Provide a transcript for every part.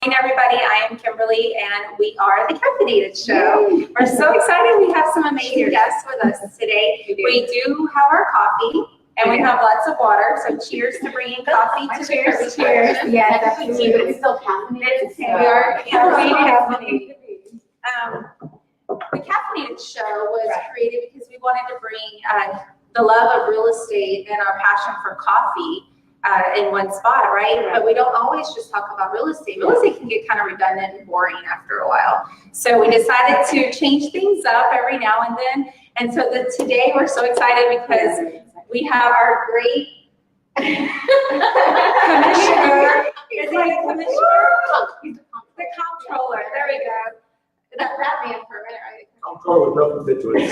Good morning, everybody. I am Kimberly, and we are the Caffeinated Show. We're so excited. We have some amazing guests with us today. We do have our coffee, and we have lots of water. So cheers to bringing coffee to Cheers. Yeah, definitely. But it's still caffeinated. We are caffeinated. The Caffeinated Show was created because we wanted to bring the love of real estate and our passion for coffee in one spot, right? But we don't always just talk about real estate. Real estate can get kind of redundant and boring after a while. So we decided to change things up every now and then. And so today we're so excited because we have our great commissioner. Is he a commissioner? The comptroller. There we go. That man for a minute, right? Comptroller with no constituents.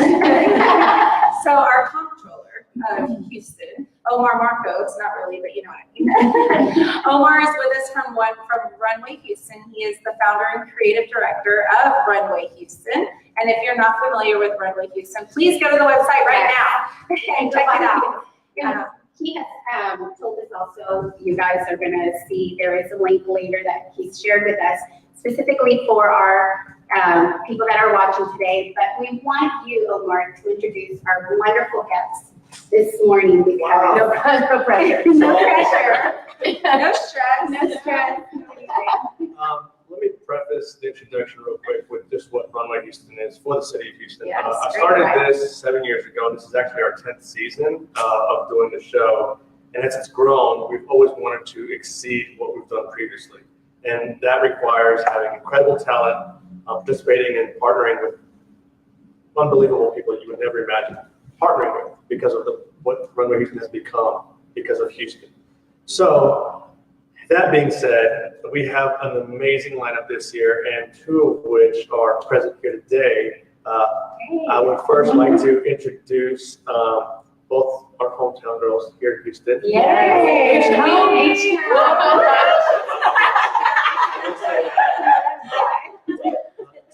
So our comptroller of Houston, Omar Marcos, not really, but you know what I mean. Omar is with us from Runway Houston. He is the founder and creative director of Runway Houston. And if you're not familiar with Runway Houston, please go to the website right now and check it out. He has told us also, you guys are going to see there is a link later that he's shared with us specifically for our people that are watching today. But we want you, Omar, to introduce our wonderful guests this morning. We have no pressure. No pressure. No stress. No stress. Let me preface the introduction real quick with just what Runway Houston is for the city of Houston. Yes, I started this 7 years ago. This is actually our 10th season of doing the show. And as it's grown, we've always wanted to exceed what we've done previously. And that requires having incredible talent, participating and partnering with unbelievable people you would never imagine partnering with because of what Runway Houston has become because of Houston. So that being said, we have an amazing lineup this year, and two of which are present here today. I would first like to introduce both our hometown girls here in Houston. Yay!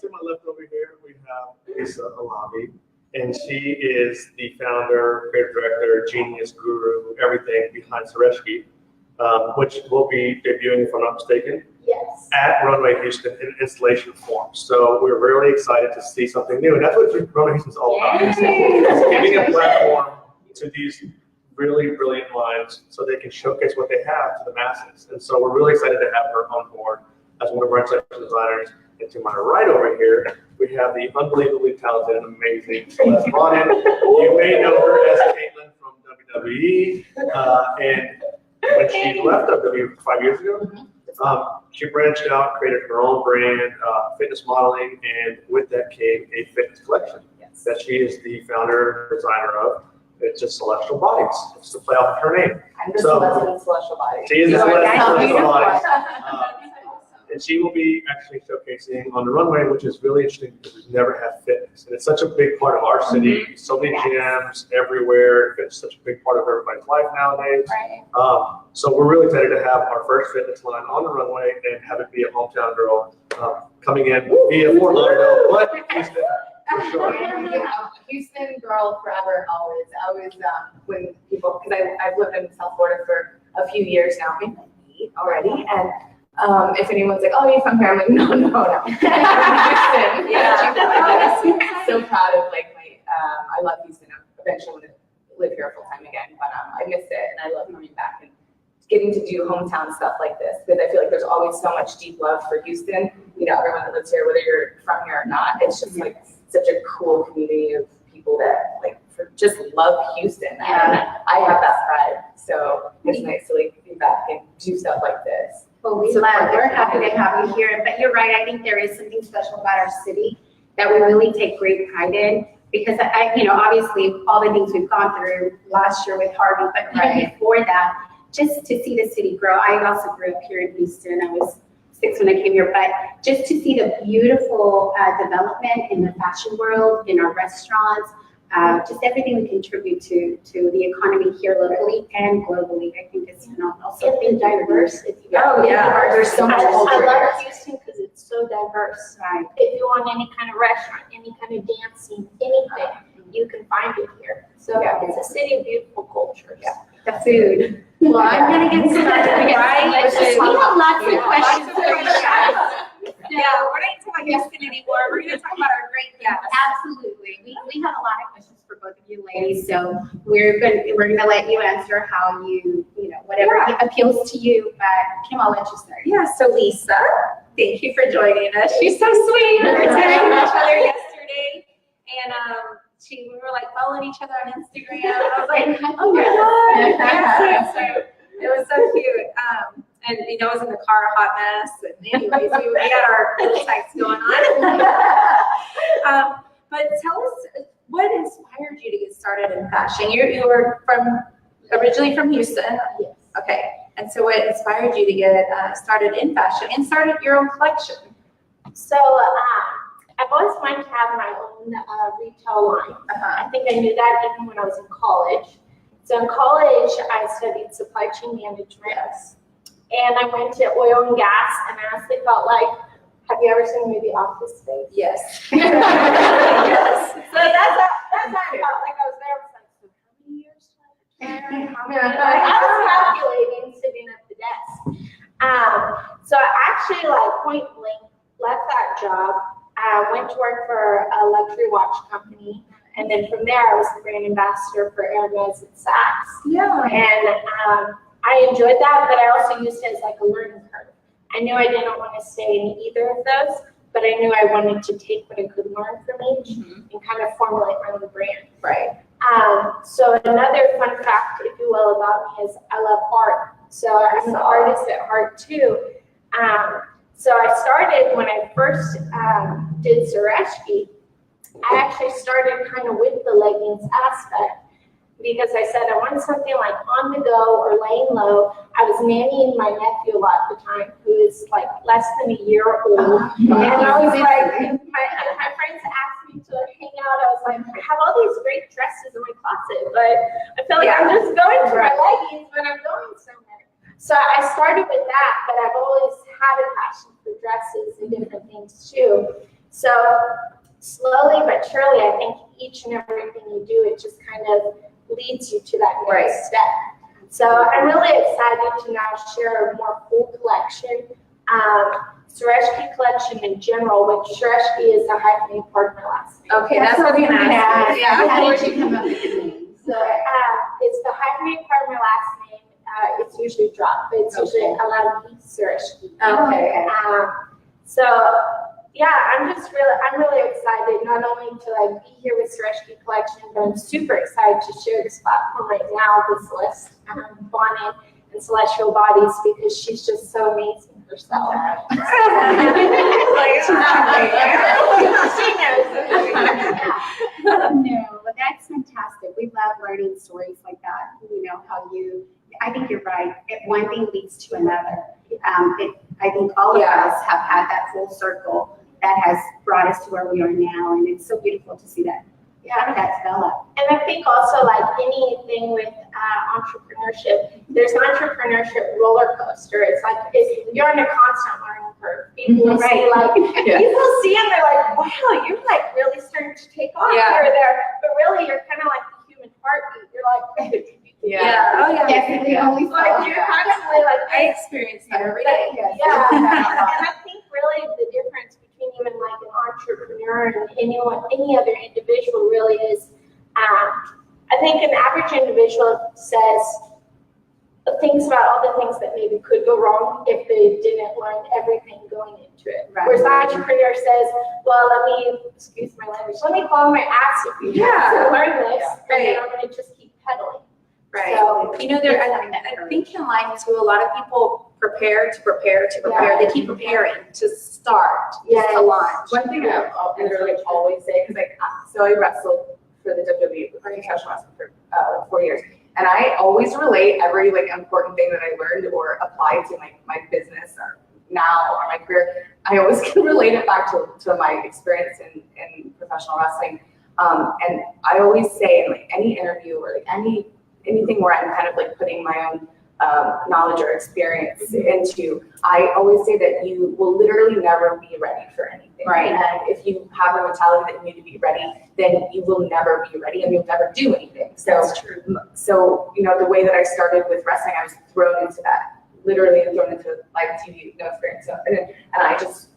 To my left over here, we have Alavi, and she is the founder, creative director, genius, guru, everything behind Sereshki, which will be debuting, if I'm not mistaken, at Runway Houston in installation form. So we're really excited to see something new, and that's what Runway Houston is all about. It's giving a platform to these really brilliant minds so they can showcase what they have to the masses. And so we're really excited to have her on board as one of our instructional designers. And to my right over here, we have the unbelievably talented and amazing Celeste Bonin. You may know her as Caitlin from WWE. And when she left WWE 5 years ago, she branched out, created her own brand, fitness modeling, and with that came a fitness collection that she is the founder, designer of. It's just Celestial Bodies. It's to play off her name. I'm the Celestial Body. She is the Celestial Bodies. And she will be actually showcasing on the runway, which is really interesting because we've never had fitness. And it's such a big part of our city. So many gyms everywhere. It's such a big part of everybody's life nowadays. So we're really excited to have our first fitness line on the runway and have it be a hometown girl coming in via Fort Lauderdale, but Houston for sure. Houston girl forever, always. When people, because I've lived in South Florida for a few years now, maybe 8 already, and if anyone's like, "Oh, you're from here," I'm like, "No." Houston. I'm so proud of I love Houston. I eventually want to live here full time again, but I miss it, and I love coming back and getting to do hometown stuff like this because I feel like there's always so much deep love for Houston. You know, everyone that lives here, whether you're from here or not, it's just like such a cool community of people that just love Houston. And I have that pride, so it's nice to be back and do stuff like this. Well, we're happy to have you here. But you're right. I think there is something special about our city that we really take great pride in because obviously all the things we've gone through last year with Harvey, but even before that, just to see the city grow. I also grew up here in Houston. I was 6 when I came here, but just to see the beautiful development in the fashion world, in our restaurants, just everything we contribute to the economy here locally and globally, I think is phenomenal. So and diversity. There's so much culture. I love Houston because it's so diverse. Right. If you want any kind of restaurant, any kind of dancing, anything, you can find it here. So it's a city of beautiful cultures. The food. Well, I'm gonna get started right. We have lots of questions for you guys. about Houston anymore. We're gonna talk about our great guests. Absolutely. We have a lot of questions for both of you ladies, so we're gonna let you answer how whatever appeals to you. But Kim, I'll let you start. Yeah, so Lisa, thank you for joining us. She's so sweet. We were texting each other yesterday, and we were like following each other on Instagram. I was like, oh my God. Yeah, so cute. It was so cute. And I was in the car, a hot mess. And anyways, we had our little text going on. But tell us, what inspired you to get started in fashion? You were originally from Houston. Yes. Okay. And so what inspired you to get started in fashion and started your own collection? So I've always wanted to have my own retail line. I think I knew that even when I was in college. So in college, I studied supply chain management. Yes. And I went to oil and gas, and I honestly felt like, have you ever seen the movie Office Space? Yes. Yes. So that's how I felt like I was there. I was like, so how many years do I have? How many? I was calculating sitting at the desk. So I actually point blank left that job. I went to work for a luxury watch company. And then from there, I was the brand ambassador for Hermes and Saks. Yeah. And I enjoyed that, but I also used it as like a learning curve. I knew I didn't want to stay in either of those, but I knew I wanted to take what I could learn from each and kind of formulate my own brand. Right. So another fun fact, if you will, about me is I love art. So I'm an artist at heart too. So I started when I first did Sareshki. I actually started kind of with the leggings aspect because I said I wanted something like on the go or laying low. I was nannying my nephew a lot at the time, who is like less than a year old. And I was like, my friends asked me to hang out. I was like, I have all these great dresses in my closet, but I feel like I'm just going to my leggings when I'm going somewhere. So I started with that, but I've always had a passion for dresses and different things too. So slowly but surely, I think each and everything you do, it just kind of leads you to that next step. So I'm really excited to now share a more full collection. Sareshki collection in general, which Sareshki is a hyphenated part of my last name. Okay, that's what I'm gonna ask. Yeah. How did you come up with the name? So it's the hyphenated part of my last name. It's usually dropped, but it's usually Alavi Sareshki. Okay. So yeah, I'm really excited not only to be here with Sareshki collection, but I'm super excited to share this platform right now with Celeste Bonin and Celestial Bodies because she's just so amazing herself. She knows. No, but that's fantastic. We love learning stories like that. I think you're right. One thing leads to another. I think all of us have had that full circle that has brought us to where we are now, and it's so beautiful to see that. That's developed. And I think also anything with entrepreneurship, there's an entrepreneurship roller coaster. It's like you're on a constant learning curve. People will see people see and they're like, wow, you're really starting to take off here or there. But really you're kind of like the human heartbeat. You're like, Definitely always you're constantly I experience that every day. And I think really the difference between even an entrepreneur and any other individual really is, I think an average individual thinks about all the things that maybe could go wrong if they didn't learn everything going into it. Right. Whereas the entrepreneur says, well, excuse my language, let me fall on my ass if you have to learn this, and then I'm going to just keep pedaling. Right. So, I think in life too, a lot of people prepare. They keep preparing to start, to launch. One thing I'll literally always say, because so I wrestled for the WWE, professional wrestling for 4 years. And I always relate every important thing that I learned or applied to my business or now or my career. I always can relate it back to my experience in professional wrestling. And I always say in any interview or anything where I'm kind of putting my own knowledge or experience into, I always say that you will literally never be ready for anything. Right. And if you have a mentality that you need to be ready, then you will never be ready and you'll never do anything. So, that's true. So, the way that I started with wrestling, I was thrown into that, literally thrown into live TV, no experience. So, and I was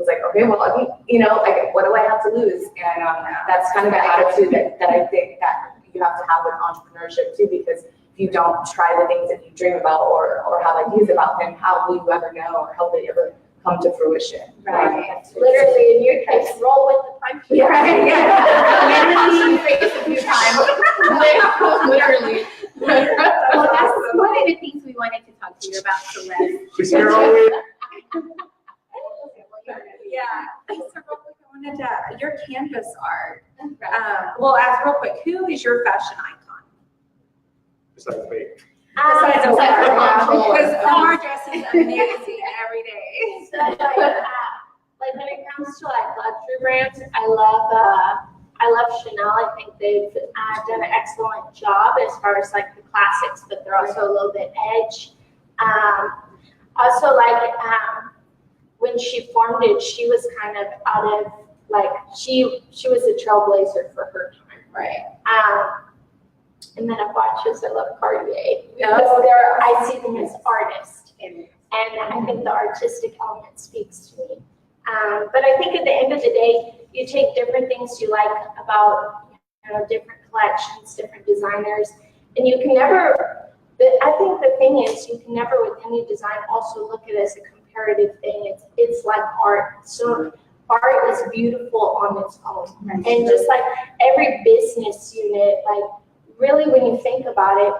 like, okay, okay, well, I mean, you know, like, what do I have to lose? And that's kind of the attitude that I think that you have to have with entrepreneurship too, because if you don't try the things that you dream about or have ideas about them, how will you ever know, or how will they ever come to fruition? Right. Literally, in your case, roll with the punches. Yeah, right, yeah. Literally, face a few times. Literally. Well, that's one of the things we wanted to talk to you about, Celeste. She's here all week. Yeah, so real quick, I wanted to, your canvas art. Well, ask real quick, who is your fashion icon? Besides me. Besides Besides Omar, because Omar. Omar dresses amazing every day. So like when it comes to like luxury brands, I love Chanel. I think they've done an excellent job as far as like the classics, but they're also a little bit edge. Also like when she formed it, she was kind of out of like she was a trailblazer for her time. Right. And then of watches, I love Cartier Yeah. because I see them as artists, and I think the artistic element speaks to me. But I think at the end of the day, you take different things you like about different collections, different designers, and you can never. I think the thing is, you can never with any design also look at it as a comparative thing. It's like art. So art is beautiful on its own, and just like every business unit, like really when you think about it,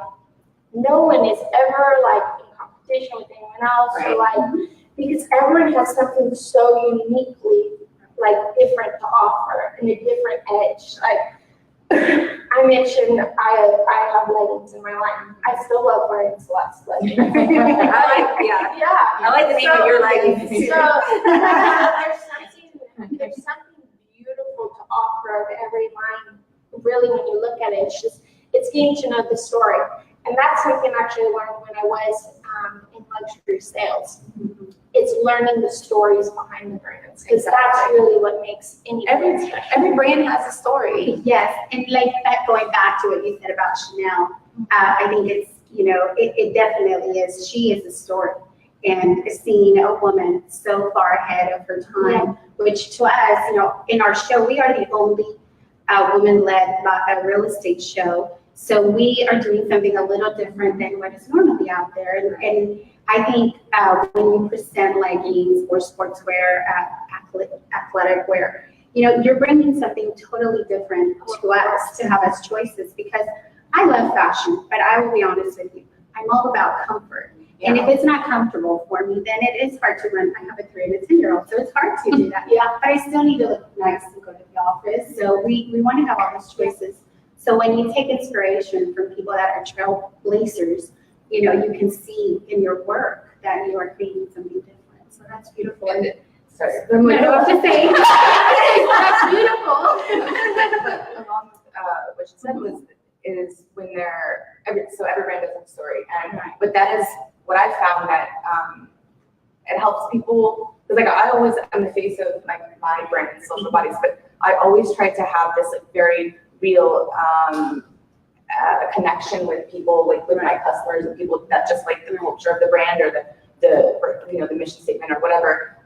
no one is ever like in competition with anyone else, or like because everyone has something so uniquely like different to offer and a different edge. Like I mentioned, I have leggings in my life. I still love wearing Celeste leggings. I like the name of your leggings. So there's something beautiful to offer of every line. Really, when you look at it, it's getting to know the story, and that's something I actually learned when I was in luxury sales. It's learning the stories behind the brands, because that's really what makes any brand special. Every brand has a story. Yes, and like going back to what you said about Chanel, I think it's, it definitely is. She is a story. And seeing a woman so far ahead of her time, which to us, in our show, we are the only women-led real estate show. So we are doing something a little different than what is normally out there. And I think when you present leggings or sportswear, athletic wear, you're bringing something totally different to us, to have us choices, because I love fashion, but I will be honest with you, I'm all about comfort. And if it's not comfortable for me, then it is hard to run. I have a 3 and a 10-year-old, so it's hard to do that. But I still need to look nice and go to the office. So we want to have all those choices. So when you take inspiration from people that are trailblazers, you can see in your work that you are creating something different. So that's beautiful. And sorry. No, I'm just saying. That's beautiful. Along with what she said is when every brand has a story, but that is what I found that it helps people, because like I'm the face of my brand and social bodies, but I always try to have this like very real connection with people, like with my customers and people that just like the culture of the brand or the mission statement or whatever.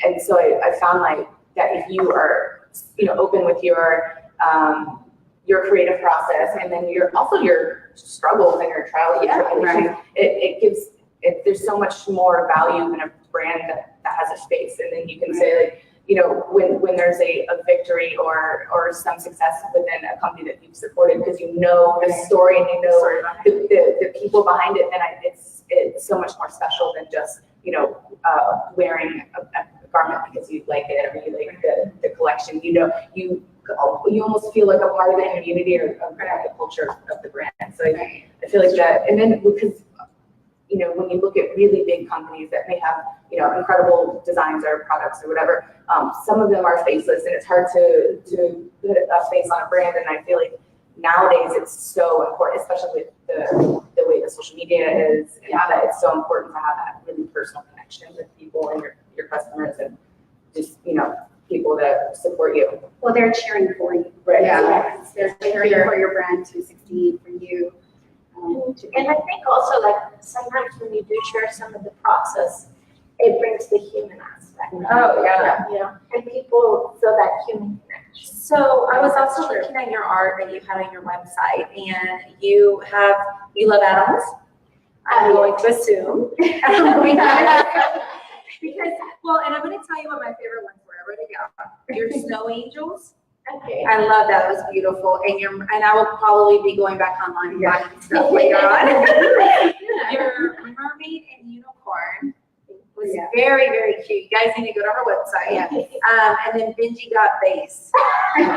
And so I found like that if you are open with your creative process, and then your struggles and your trials and tribulations, it gives there's so much more value in a brand that has a space. And then you can say like, when there's a victory or some success within a company that you've supported, because the story and the people behind it, then it's so much more special than just wearing a garment because you like it or you like the collection. You almost feel like a part of the community or the culture of the brand. So I feel like that, and then because when you look at really big companies that may have incredible designs or products or whatever, some of them are faceless, and it's hard to put a face on a brand. And I feel like nowadays it's so important, especially with the way the social media is, and that it's so important to have that really personal connection with people and your customers, and just people that support you. Well, they're cheering for you. Right. Yes, they're cheering for your brand to succeed, for you. And I think also like sometimes when you do share some of the process, it brings the human aspect. Oh, yeah. You know, and people feel that human connection. So I was also looking at your art that you had on your website, and you love animals. I'm going to assume. Because, well, and I'm going to tell you what my favorite ones were. I wrote it down. Your snow angels. Okay. I love that. It was beautiful. And I will probably be going back online and buying stuff later on. Your mermaid and unicorn was very, very cute. You guys need to go to her website. Yeah. And then Benji got base. Very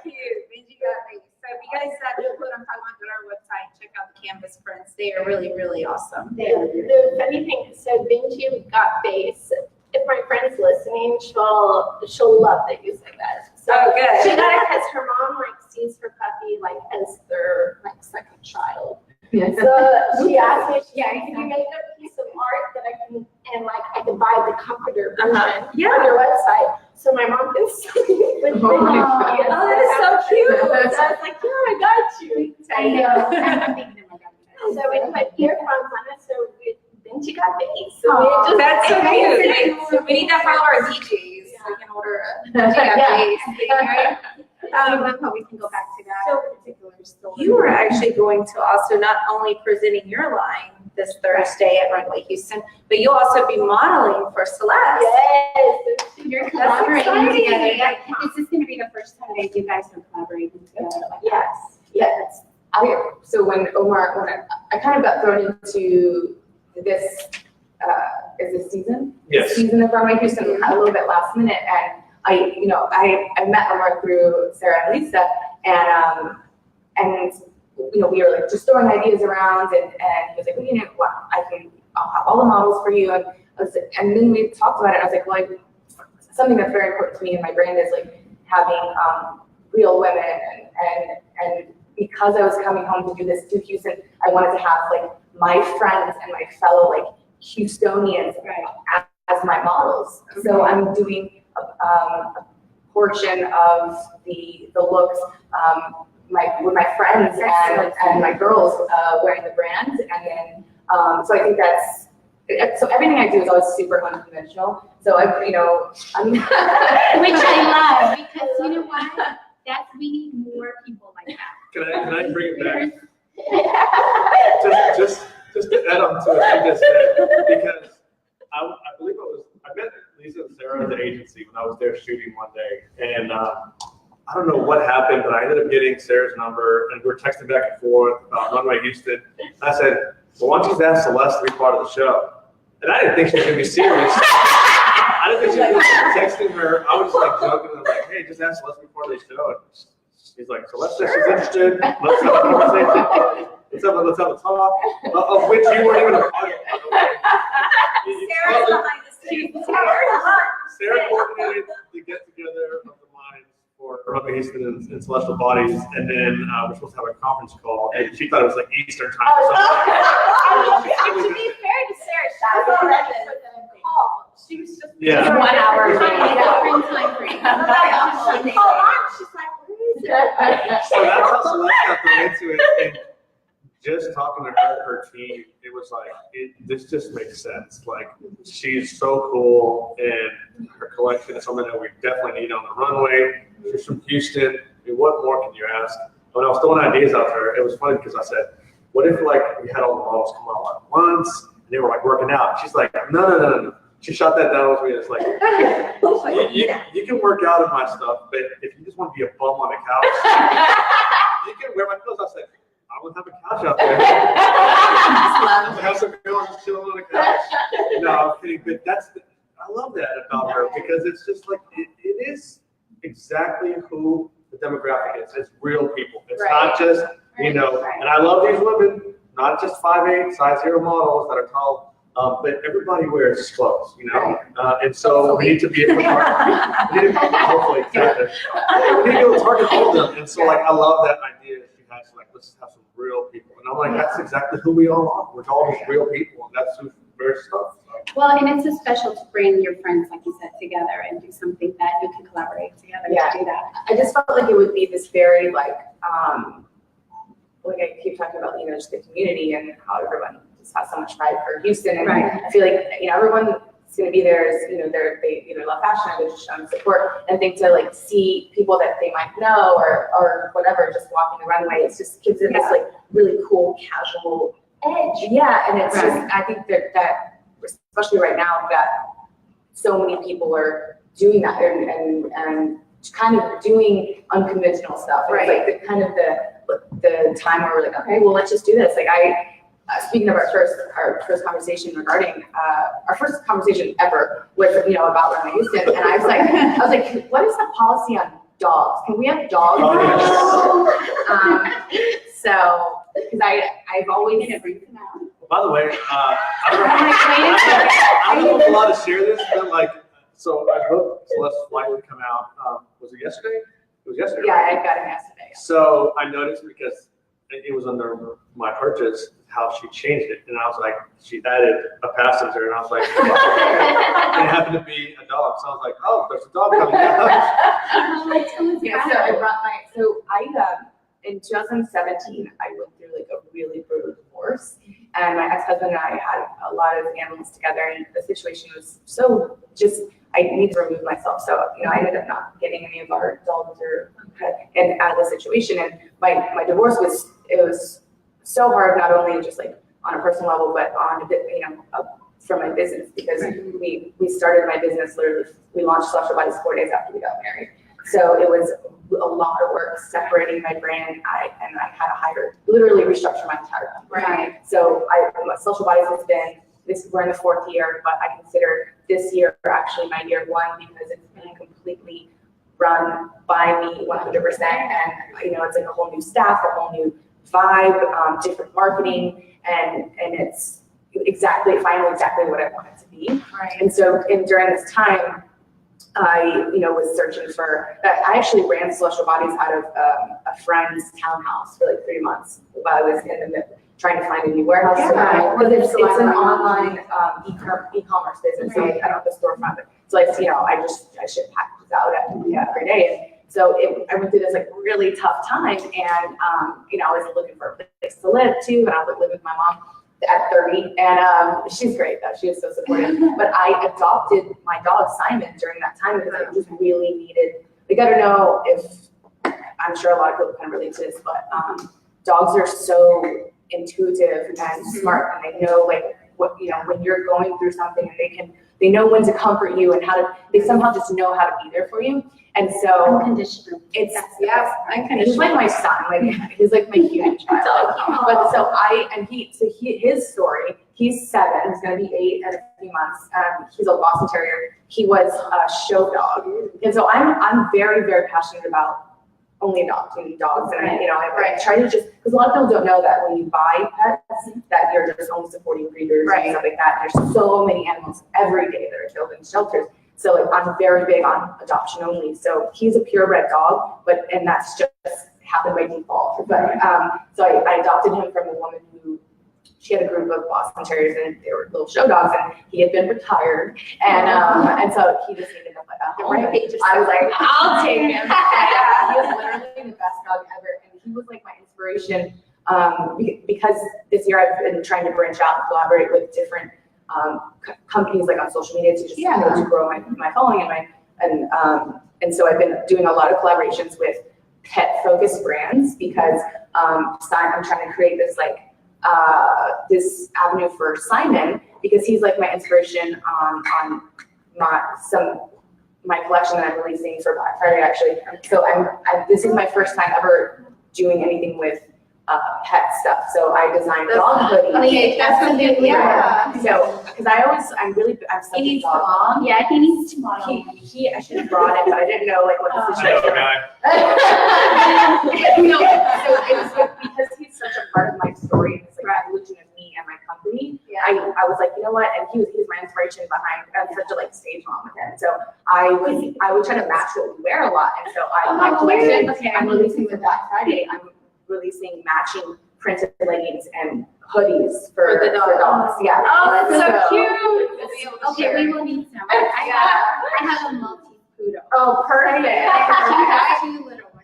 cute. Benji got base. So if you guys know what I'm talking about, go to our website and check out the canvas prints. They are really, really awesome. The funny thing is, so Benji got base. If my friend's listening, she'll love that you said that. So Oh, good. she got it because her mom sees her puppy as their second child. Yeah. So she asked me, can you make a piece of art that I can buy the comforter version on your website? So my mom can see it. Oh my God. Oh, that is so cute. So I was like, I got you. I know. I'm thinking about that. So we put earphones on it, so then she got bass. So Oh, that's so it cute. So we need that for all of our DJs. So we can order a DJ bass. Right? How we can go back to that particular story. You were actually going to also not only presenting your line this Thursday at Runway Houston, but you'll also be modeling for Celeste. Yes. You're That's collaborating exciting. together. Is this going to be the first time that you guys are collaborating together? Yes. Yes. So when I kind of got thrown into this, is this season? Yes. Season of Runway Houston a little bit last minute, and I met Omar through Sarah and Lisa, and we were just throwing ideas around, and he was like, well, I'll have all the models for you, and then we talked about it. And I was like, well, something that's very important to me in my brand is having real women, and because I was coming home to do this to Houston, I wanted to have my friends and my fellow Houstonians as my models. So I'm doing a portion of the looks with my friends and my girls wearing the brand, and then so I think so everything I do is always super unconventional. So I'm Which I love, because you know what? We need more people like that. Can I bring it back? just to add on to what you just said, because I believe I met Lisa and Sarah at the agency when I was there shooting one day, and I don't know what happened, but I ended up getting Sarah's number, and we were texting back and forth about Runway Houston. And I said, well, why don't you just ask Celeste to be part of the show? And I didn't think she was going to be serious. I didn't think she was texting her. I was just joking. I'm like, hey, just ask Celeste to be part of the show. And she's like, Celeste says she's interested. Let's have a conversation. Let's have a talk. Of which you weren't even a part of. Sarah's behind the scenes. Sarah coordinated the get together of the minds for Runway Houston and Celestial Bodies, and then we're supposed to have a conference call, and she thought it was Eastern time or something. To be fair to Sarah, she was already for the call. She was just 1 hour. Time frame. Hold on, she's like, where is it? So that's how Celeste got thrown into it, and just talking to her team, it was this just makes sense. She's so cool, and her collection is something that we definitely need on the runway. She's from Houston. What more can you ask? When I was throwing ideas out there, it was funny because I said, what if we had all the models come out at once, and they were working out? She's like, no. She shot that down with me, and it's you can work out in my stuff, but if you just want to be a bum on the couch, you can wear my clothes. I said, I would have a couch out there. I have some girls just chilling on the couch. No, I'm kidding, but I love that about her, because it's just it is exactly who the demographic is. It's real people. It's not just, and I love these women, not just 5'8", size 0 models that are tall, but everybody wears clothes, and so we need to be able to target, hopefully, exactly. We need to be able to target all of them, and so I love that idea. Let's have some real people. And I'm like, that's exactly who we all are. We're all just real people, and that's who's very stuff. Well, and it's so special to bring your friends, like you said, together and do something that you can collaborate together to do that. I just felt it would be this very I keep talking about, just the community and how everyone just has so much pride for Houston. And I feel everyone it's going to be there. Is, they love fashion, and they're just showing support. And I think to like see people that they might know or whatever, just walking the runway, it just gives it this like really cool casual edge. Yeah, and it's just I think that especially right now that so many people are doing that and kind of doing unconventional stuff. And it's like the time where we're like, okay, well, let's just do this. Like speaking of our first conversation regarding our first conversation ever was about Runway Houston, and I was like, what is the policy on dogs? Can we have dogs? So because I've always By the way, I don't know if I'm allowed to share this, but like, so I hope Celeste's flight would come out. Was it yesterday? It was yesterday. Yeah, right? I got him yesterday. So I noticed because it was under my purchase how she changed it, and I was like, she added a passenger, and I was like, it happened to be a dog, so I was like, oh, there's a dog coming out. Yeah, so I brought in 2017, I went through like a really brutal divorce, and my ex-husband and I had a lot of animals together, and the situation was so just, I need to remove myself. So, I ended up not getting any of our dogs and out of the situation. And my divorce was so hard, not only just like on a personal level, but on a bit, from my business, because we started my business literally, we launched Celeste Bodies 4 days after we got married. So it was a lot of work separating my brand. I had to literally restructure my entire company. Right. So Social Bodies has been, we're in the 4th year, but I consider this year actually my year 1 because it's been completely run by me 100%. And, it's like a whole new staff, a whole new vibe, different marketing, and it's finally exactly what I want it to be. Right. And so during this time, I, was searching for, I actually ran Celestial Bodies out of a friend's townhouse for like 3 months while I was trying to find a new warehouse. Yeah. Because it's an online e-commerce business. So I don't have a storefront. So I ship packages out every day. And so I went through this like really tough time, and I was looking for a place to live too, and I was living with my mom at 30, and she's great though. She is so supportive. But I adopted my dog Simon during that time because I just really needed. Like, I don't know if I'm sure a lot of people can relate to this, but dogs are so intuitive and smart, and they know like what when you're going through something, and they know when to comfort you and they somehow just know how to be there for you. And so Unconditional. it's unconditional. he's like my son, like he's like my human child. But so his story, he's 7, he's gonna be 8 in a few months. He's a Boston Terrier. He was a show dog, and so I'm very, very passionate about only adopting dogs, and I try to just, because a lot of people don't know that when you buy pets, that you're just only supporting breeders and stuff like that. And there's so many animals every day that are killed in shelters. So like, I'm very big on adoption only. So he's a purebred dog, and that's just happened by default. But so I adopted him from a woman who, she had a group of Boston Terriers, and they were little show dogs, and he had been retired, and so he just needed a home. I was like, I'll take him. He was literally the best dog ever, and he was like my inspiration, because this year I've been trying to branch out and collaborate with different companies like on social media to just to grow my following and so I've been doing a lot of collaborations with pet-focused brands because I'm trying to create this like this avenue for Simon, because he's like my inspiration on my collection that I'm releasing for Black Friday actually. So this is my first time ever doing anything with pet stuff. So I designed dog hoodies. Okay, that's something, So, because I'm such He a needs to dog mom. Yeah, he needs to mom. I should have brought it, but I didn't know like what the situation was. So it's like, because he's such a part of my story, it's like evolution of me and my company. I was like, you know what? And he was my inspiration behind. I'm such a like stage mom with him. So I would try to match what we wear a lot. And so my collection, I'm releasing with Black Friday. I'm releasing matching printed leggings and hoodies for the dogs. Yeah. Oh, that's so cute. Okay, We will need some. I have a multi-poodle. Oh, perfect. I have 2 little ones.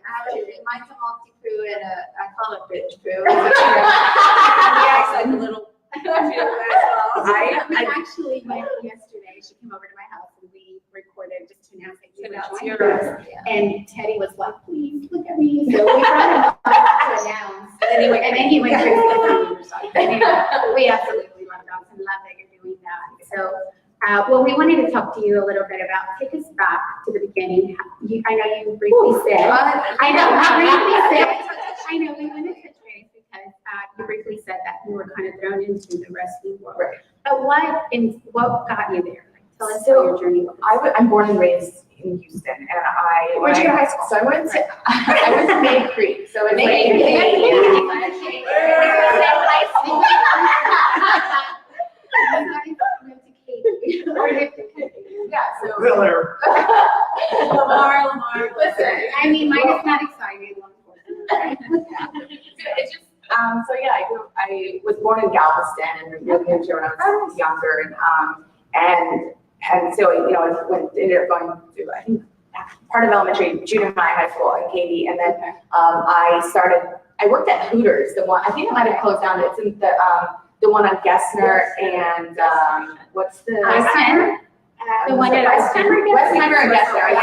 Mine's a multi-poo and I call it bitch poo. He acts like a little. Actually, yesterday, birthday, she came over to my house and we recorded just to announce that you Announce were your joining us. birthday, And Teddy was like, please look at me. So we brought him to announce. And then he went crazy. We absolutely loved that and love that you're doing that. So, well, we wanted to talk to you a little bit about, take us back to the beginning. I know you briefly said, I know we wanted to touch base because you briefly said that you were kind of thrown into the wrestling world. Right. But what got you there? Like, tell us So, how your journey was. I'm born and raised in Houston, and Where'd you go to high school? So I went to May Creek. So it's May like yeah. So Miller. Lamar. listen. I mean, mine is not exciting. It's just so yeah, I was born in Galveston and moved here when I was younger, and so ended up going to I think part of elementary, junior high school in Katy, and then I worked at Hooters, the one I think it might have closed down. It's in the one on Gessner and what's the The one at Westheimer, Westheimer and Gessner.